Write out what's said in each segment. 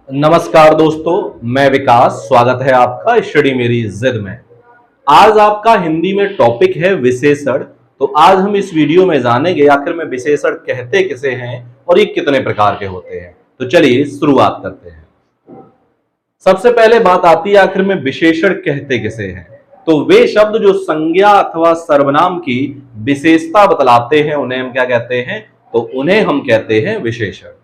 नमस्कार दोस्तों, मैं विकास। स्वागत है आपका स्टडी मेरी जिद में। आज आपका हिंदी में टॉपिक है विशेषण। तो आज हम इस वीडियो में जानेंगे आखिर में विशेषण कहते किसे हैं और ये कितने प्रकार के होते हैं। तो चलिए शुरुआत करते हैं। सबसे पहले बात आती है आखिर में विशेषण कहते किसे हैं। तो वे शब्द जो संज्ञा अथवा सर्वनाम की विशेषता बतलाते हैं उन्हें हम क्या कहते हैं? तो उन्हें हम कहते हैं विशेषण।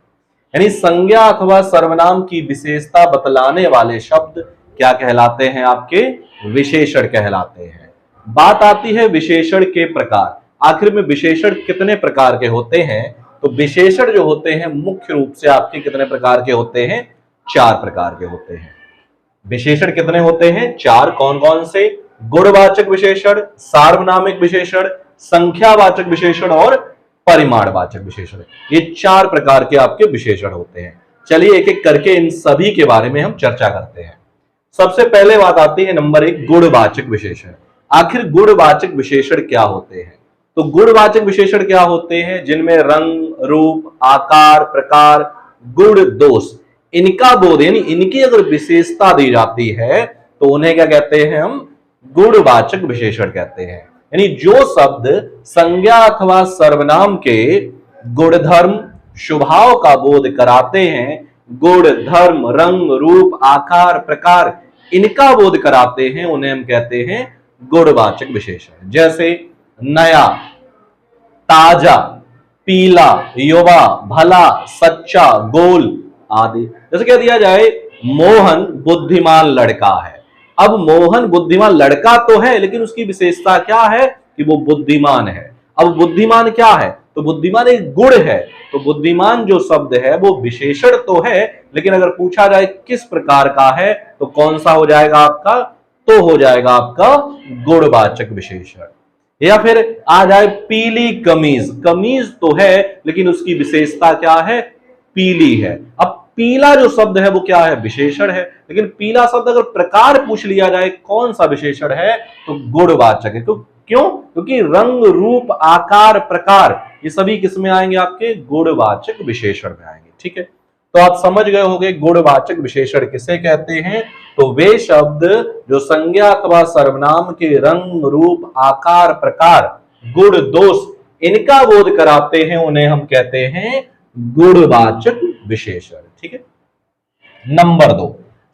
यानी संज्ञा अथवा सर्वनाम की विशेषता बतलाने वाले शब्द क्या कहलाते हैं? आपके विशेषण कहलाते हैं। बात आती है विशेषण के प्रकार। आखिर में विशेषण कितने प्रकार के होते हैं? तो विशेषण जो होते हैं मुख्य रूप से आपके कितने प्रकार के होते हैं? 4 प्रकार के होते हैं। विशेषण कितने होते हैं? 4। कौन कौन से? गुणवाचक विशेषण, सार्वनामिक विशेषण, संख्यावाचक विशेषण और परिमाणवाचक विशेषण। ये 4 प्रकार के आपके विशेषण होते हैं। चलिए एक एक करके इन सभी के बारे में हम चर्चा करते हैं। सबसे पहले बात आती है नंबर 1, गुणवाचक विशेषण। आखिर गुणवाचक विशेषण क्या होते हैं? तो गुणवाचक विशेषण क्या होते हैं? जिनमें रंग, रूप, आकार, प्रकार, गुण, दोष, इनका बोध यानी इनकी अगर विशेषता दी जाती है तो उन्हें क्या कहते हैं? हम गुणवाचक विशेषण कहते हैं। यानी जो शब्द संज्ञा अथवा सर्वनाम के गुणधर्म, स्वभाव का बोध कराते हैं, गुण, धर्म, रंग, रूप, आकार, प्रकार, इनका बोध कराते हैं, उन्हें हम कहते हैं गुणवाचक विशेषण। जैसे नया, ताजा, पीला, युवा, भला, सच्चा, गोल आदि। जैसे कह दिया जाए मोहन बुद्धिमान लड़का है। अब मोहन बुद्धिमान लड़का तो है लेकिन उसकी विशेषता क्या है? कि वो बुद्धिमान है। अब बुद्धिमान क्या है? तो बुद्धिमान एक गुण है। तो बुद्धिमान जो शब्द है वो विशेषण तो है लेकिन अगर पूछा जाए किस प्रकार का है तो कौन सा हो जाएगा आपका? तो हो जाएगा आपका गुणवाचक विशेषण। या फिर आ जाए पीली कमीज। कमीज तो है लेकिन उसकी विशेषता क्या है? पीली है। अब पीला जो शब्द है वो क्या है? विशेषण है। लेकिन पीला शब्द अगर प्रकार पूछ लिया जाए कौन सा विशेषण है तो गुणवाचक है। तो क्यों? क्योंकि रंग, रूप, आकार, प्रकार ये सभी किसमें आएंगे? आपके गुणवाचक विशेषण में आएंगे। ठीक है, तो आप समझ गए होंगे गुणवाचक विशेषण किसे कहते हैं। तो वे शब्द जो संज्ञा अथवा सर्वनाम के रंग, रूप, आकार, प्रकार, गुण, दोष इनका बोध कराते हैं उन्हें हम कहते हैं गुणवाचक विशेषण। ठीक है। नंबर 2,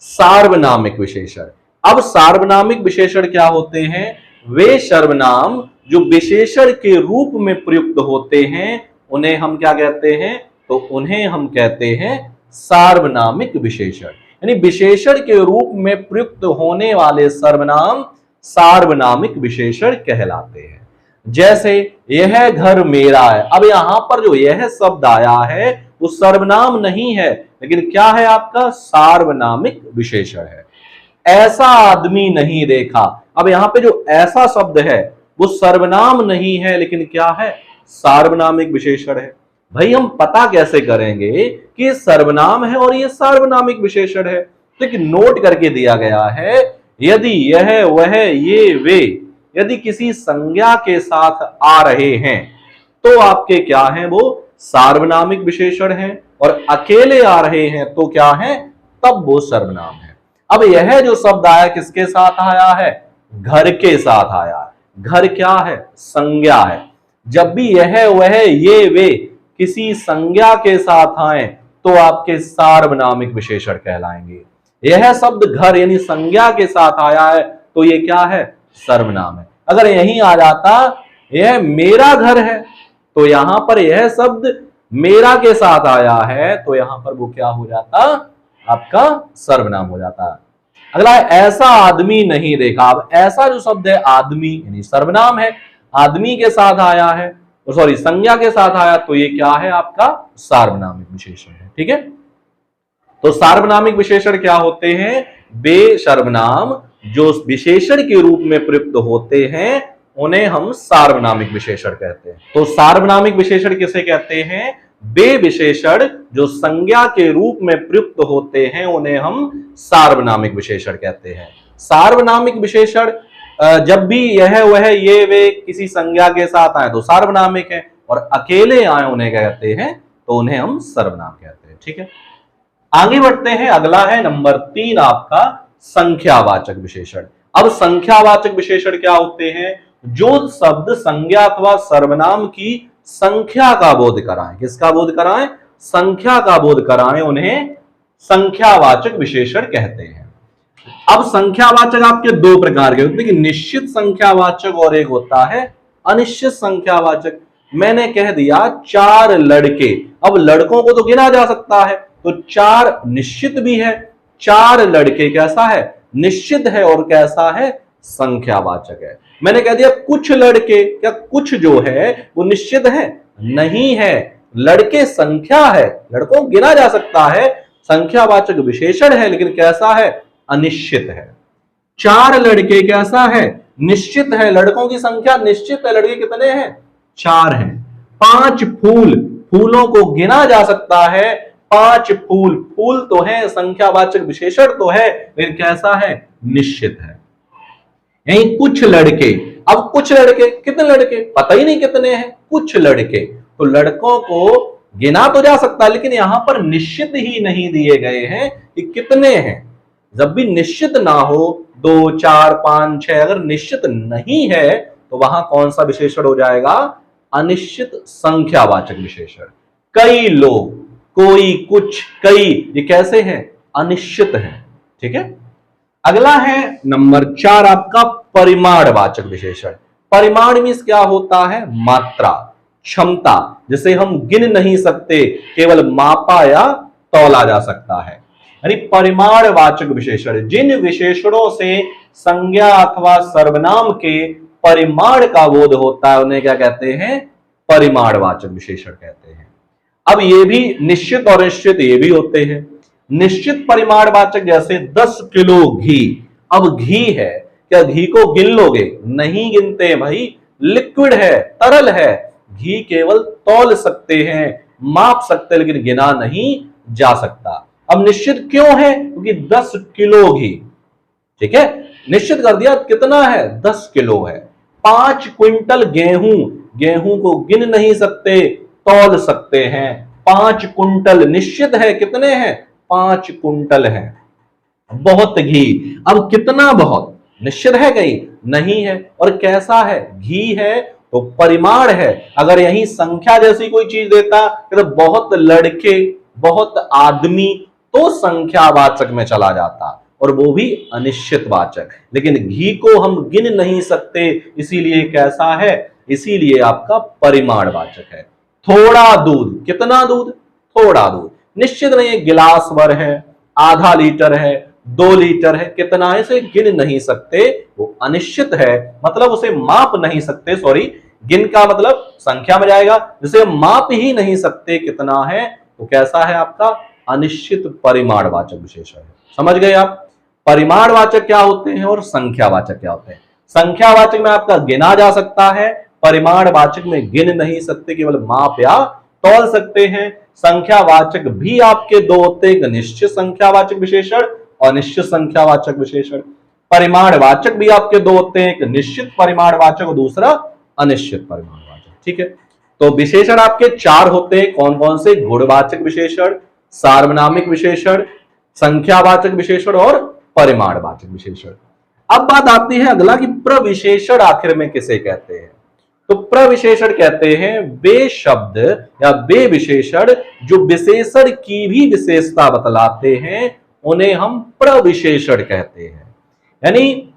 सार्वनामिक विशेषण। अब सार्वनामिक विशेषण क्या होते हैं? वे सर्वनाम जो विशेषण के रूप में प्रयुक्त होते हैं उन्हें हम क्या कहते हैं? तो उन्हें हम कहते हैं सार्वनामिक विशेषण। यानी विशेषण के रूप में प्रयुक्त होने वाले सर्वनाम सार्वनामिक विशेषण कहलाते हैं। जैसे यह घर मेरा है। अब यहां पर जो यह शब्द आया है वो सर्वनाम नहीं है लेकिन क्या है? आपका सार्वनामिक विशेषण है। ऐसा आदमी नहीं देखा। अब यहां पे जो ऐसा शब्द है वो सर्वनाम नहीं है लेकिन क्या है? सार्वनामिक विशेषण है। भाई हम पता कैसे करेंगे कि ये सर्वनाम है और ये सार्वनामिक विशेषण है? तो एक नोट करके दिया गया है, यदि यह, वह, ये, वे यदि किसी संज्ञा के साथ आ रहे हैं तो आपके क्या हैं? वो सार्वनामिक विशेषण हैं। और अकेले आ रहे हैं तो क्या है? तब वो सर्वनाम है। अब यह जो शब्द आया किसके साथ आया है? घर के साथ आया है। घर क्या है? संज्ञा है। जब भी यह, वह, ये, वे किसी संज्ञा के साथ आए तो आपके सार्वनामिक विशेषण कहलाएंगे। यह शब्द घर यानी संज्ञा के साथ आया है तो ये क्या है? सर्वनाम है। अगर यहीं आ जाता यह मेरा घर है तो यहां पर यह शब्द मेरा के साथ आया है तो यहां पर वो क्या हो जाता? आपका सर्वनाम हो जाता। अगला है ऐसा आदमी नहीं देखा। अब ऐसा जो शब्द है आदमी यानी सर्वनाम है, आदमी के साथ आया है, सॉरी संज्ञा के साथ आया तो ये क्या है? आपका सार्वनामिक विशेषण है। ठीक है, तो सार्वनामिक विशेषण क्या होते हैं? वे सर्वनाम जो विशेषण के रूप में प्रयुक्त होते हैं उन्हें हम सार्वनामिक विशेषण कहते हैं। तो सार्वनामिक विशेषण किसे कहते हैं? वे विशेषण जो संज्ञा के रूप में प्रयुक्त होते हैं उन्हें हम सार्वनामिक विशेषण कहते हैं। सार्वनामिक विशेषण जब भी यह, वह, ये, वे किसी संज्ञा के साथ आए तो सार्वनामिक है और अकेले आए उन्हें कहते हैं तो उन्हें हम सर्वनाम कहते हैं। ठीक है, आगे बढ़ते हैं, अगला है नंबर 3 आपका संख्यावाचक विशेषण। अब संख्यावाचक विशेषण क्या होते हैं? जो शब्द संज्ञा अथवा सर्वनाम की संख्या का बोध कराएं। किसका बोध कराएं? संख्या का बोध कराएं, उन्हें संख्यावाचक विशेषण कहते हैं। अब संख्यावाचक आपके दो प्रकार के होते हैं, निश्चित संख्यावाचक और एक होता है अनिश्चित संख्यावाचक। मैंने कह दिया 4 लड़के, अब लड़कों को तो गिना जा सकता है, तो 4 निश्चित भी है, 4 लड़के कैसा है? निश्चित है, और कैसा है? संख्यावाचक है। मैंने कह दिया कुछ लड़के, क्या कुछ जो है वो निश्चित है? नहीं है, लड़के संख्या है, लड़कों को गिना जा सकता है, संख्यावाचक विशेषण है, लेकिन कैसा है? अनिश्चित है। 4 लड़के कैसा है? निश्चित है, लड़कों की संख्या निश्चित है, लड़के कितने हैं? 4 हैं। 5 फूल, फूलों को गिना जा सकता है, 5 फूल, फूल तो है, संख्यावाचक विशेषण तो है, लेकिन कैसा है? निश्चित है। यही कुछ लड़के, अब कुछ लड़के, कितने लड़के पता ही नहीं कितने हैं, कुछ लड़के, तो लड़कों को गिना तो जा सकता है, लेकिन यहां पर निश्चित ही नहीं दिए गए हैं कि कितने हैं। जब भी निश्चित ना हो, 2, 4, 5, 6, अगर निश्चित नहीं है तो वहां कौन सा विशेषण हो जाएगा? अनिश्चित संख्यावाचक विशेषण। कई लोग, कोई, कुछ, कई, ये कैसे हैं? अनिश्चित हैं। ठीक है। अगला है नंबर 4 आपका परिमाणवाचक विशेषण। परिमाण मीन्स क्या होता है? मात्रा, क्षमता, जिसे हम गिन नहीं सकते, केवल मापा या तौला जा सकता है। यानी परिमाणवाचक विशेषण, जिन विशेषणों से संज्ञा अथवा सर्वनाम के परिमाण का बोध होता है, उन्हें क्या कहते हैं? परिमाणवाचक विशेषण कहते हैं। अब ये भी निश्चित और अनिश्चित ये भी होते हैं। निश्चित परिमाणवाचक जैसे 10 किलो घी, अब घी है, क्या घी को गिन लोगे? नहीं गिनते भाई, लिक्विड है, तरल है, घी केवल तौल सकते हैं, माप सकते, लेकिन गिना नहीं जा सकता। अब निश्चित क्यों है? क्योंकि 10 किलो घी, ठीक है, निश्चित कर दिया, कितना है? 10 किलो है। 5 क्विंटल गेहूं, गेहूं को गिन नहीं सकते, तौल सकते हैं। 5 कुंटल निश्चित है, कितने हैं? 5 कुंटल है। बहुत घी, अब कितना बहुत? निश्चित है कहीं? नहीं है। और कैसा है? घी है, तो परिमाण है। अगर यही संख्या जैसी कोई चीज देता तो बहुत लड़के, बहुत आदमी, तो संख्यावाचक में चला जाता, और वो भी अनिश्चित वाचक। लेकिन घी को हम गिन नहीं सकते, इसीलिए कैसा है? इसीलिए आपका परिमाणवाचक है। थोड़ा दूध, कितना दूध? थोड़ा दूध, निश्चित नहीं है, गिलास भर है, आधा लीटर है, 2 लीटर है, कितना है इसे गिन नहीं सकते, वो अनिश्चित है, मतलब उसे माप नहीं सकते। सॉरी, गिन का मतलब संख्या में जाएगा, जिसे माप ही नहीं सकते कितना है, तो कैसा है? आपका अनिश्चित परिमाणवाचक विशेषण है। समझ गए आप? परिमाणवाचक क्या होते हैं और संख्यावाचक क्या होते हैं? संख्यावाचक में आपका गिना जा सकता है, परिमाणवाचक में गिन नहीं सकते, केवल माप या तौल सकते हैं। संख्यावाचक भी आपके 2 होते हैं, एक निश्चित संख्यावाचक विशेषण और अनिश्चित संख्यावाचक विशेषण। परिमाणवाचक भी आपके 2 होते हैं, एक निश्चित परिमाणवाचक और दूसरा अनिश्चित परिमाणवाचक। ठीक है, तो विशेषण आपके 4 होते हैं। कौन कौन से? गुणवाचक विशेषण, सार्वनामिक विशेषण, संख्यावाचक विशेषण और परिमाणवाचक विशेषण। अब बात आती है अगला कि प्रविशेषण आखिर में किसे कहते हैं? तो प्रविशेषण कहते हैं वे शब्द या वे विशेषण जो विशेषण की भी विशेषता बतलाते हैं, उन्हें हम प्रविशेषण कहते हैं। यानी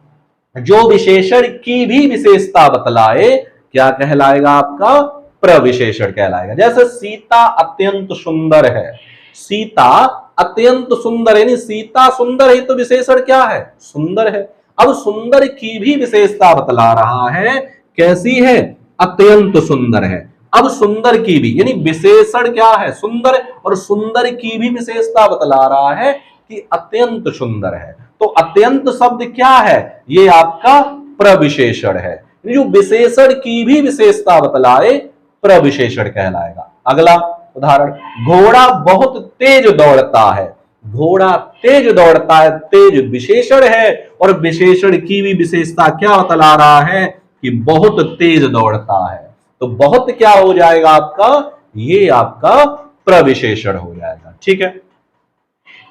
जो विशेषण की भी विशेषता बतलाए, क्या कहलाएगा? आपका प्रविशेषण कहलाएगा। जैसे सीता अत्यंत सुंदर है, सीता अत्यंत सुंदर, यानी सीता सुंदर है, तो विशेषण क्या है? सुंदर है। अब सुंदर की भी विशेषता बतला रहा है, कैसी है? अत्यंत सुंदर है। अब सुंदर की भी, यानी विशेषण क्या है? सुंदर, और सुंदर की भी विशेषता बतला रहा है कि अत्यंत सुंदर है। तो अत्यंत शब्द क्या है? ये आपका प्रविशेषण है। जो विशेषण की भी विशेषता बतलाए, प्रविशेषण कहलाएगा। अगला उदाहरण, घोड़ा बहुत तेज दौड़ता है। घोड़ा तेज दौड़ता है, तेज विशेषण है, और विशेषण की भी विशेषता क्या बतला रहा है? कि बहुत तेज दौड़ता है। तो बहुत क्या हो जाएगा आपका? ये आपका प्रविशेषण हो जाएगा। ठीक है,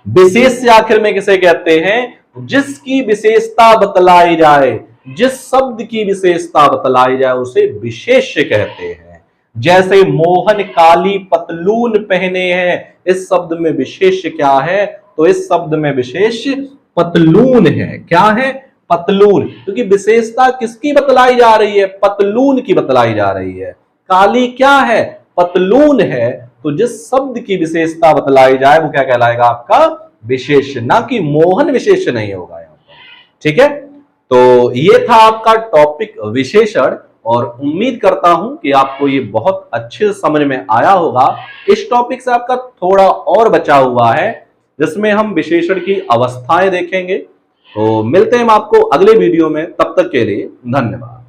विशेष से आखिर में किसे कहते हैं? जिसकी विशेषता बतलाई जाए, जिस शब्द की विशेषता बतलाई जाए उसे विशेष्य कहते हैं। जैसे मोहन काली पतलून पहने हैं, इस शब्द में विशेष्य क्या है? तो इस शब्द में विशेष्य पतलून है। क्या है? पतलून। क्योंकि विशेषता किसकी बतलाई जा रही है? पतलून की बतलाई जा रही है। काली क्या है? पतलून है। तो जिस शब्द की विशेषता बतलाई जाए वो क्या कहलाएगा? आपका विशेष्य, ना कि मोहन विशेष्य नहीं होगा यहां पर। ठीक है, तो ये था आपका टॉपिक विशेषण, और उम्मीद करता हूं कि आपको ये बहुत अच्छे समझ में आया होगा। इस टॉपिक से आपका थोड़ा और बचा हुआ है, जिसमें हम विशेषण की अवस्थाएं देखेंगे। तो मिलते हैं हम आपको अगले वीडियो में, तब तक के लिए धन्यवाद।